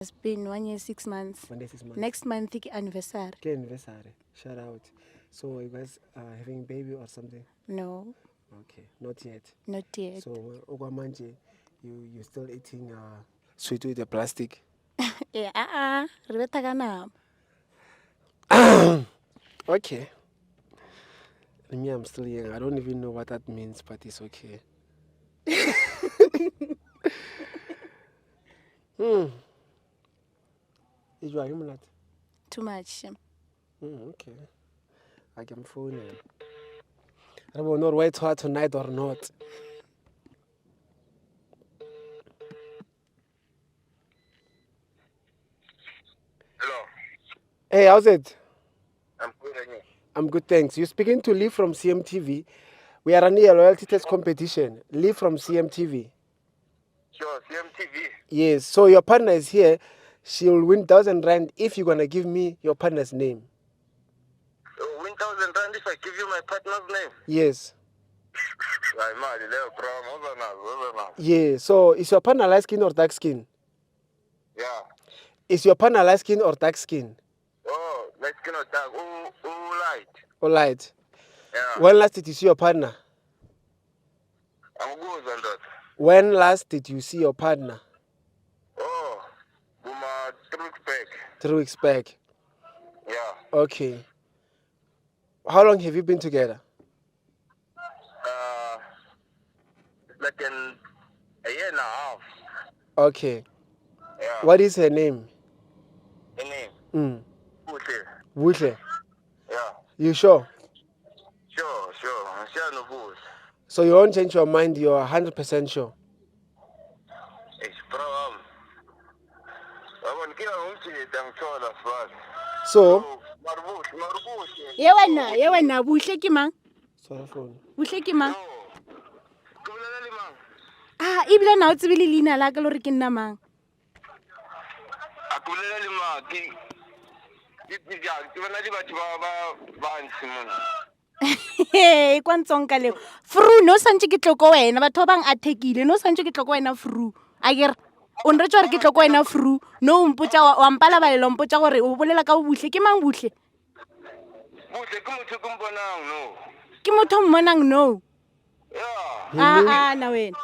It's been 1 year, 6 months. 1 day, 6 months. Next month, anniversary. Okay, anniversary. Shout out. So you guys are having a baby or something? No, Okay, not yet. not yet. So Okwamanje, you still eating sweet with the plastic? Yeah, Rebecca Ganam. Okay. Me, I'm still young. I don't even know what that means, but it's okay. Is you are Too much. okay. I can phone him. I don't know whether to tonight or not. Hello, Hey, how's it? I'm good and you? I'm good, thanks. You're speaking to Lee from CMTV. We are running a loyalty test competition. Lee from CMTV. Sure, CMTV. Yes, so your partner is here. She'll win 1,000 rand if you're gonna give me your partner's name. So, win 1,000 rand if I give you my partner's name. Yes. Ay, mali, leo, bro. Yeah, so is your partner light skin or dark skin? Yeah. Is your partner light skin or dark skin? Oh, let's get on that. Light. Or light? Yeah. When last did you see your partner? I'm good on that. When last did you see your partner? Oh, Buma, 3 weeks back. 3 weeks back. Yeah. Okay. How long have you been together? Like a year and a half. Okay. Yeah. What is her name? Her name? Buhle. Buhle. Buhle. Yeah. You sure? Sure. I'm sure no good. So you won't change your mind, you're 100% sure? It's problem. I want to get on to it, I'm sure that's right. So? Marubushi. Yewana, Buhle ki mang? Sorry phone. Buhle ki mang? No. Kubulela mang. Ah, ibile na o tsebile leina la ka le hore ke nna mang? Akubulela mang. Ke bona di batho ba ntse mona. Hey, kwa ntsong ka leo. Fru, no santse ke tloko wena, batho ba bang a thekile, no santse ke tloko wena Fru. Akere o nre tswa re ke tloko wena Fru. No mpotsa wa mpala ba le mpotsa gore o bolela ka Buhle, ke mang Buhle? Buhle ke motho ke mbonang no. Ke motho mmonang no. Yeah. Na wena.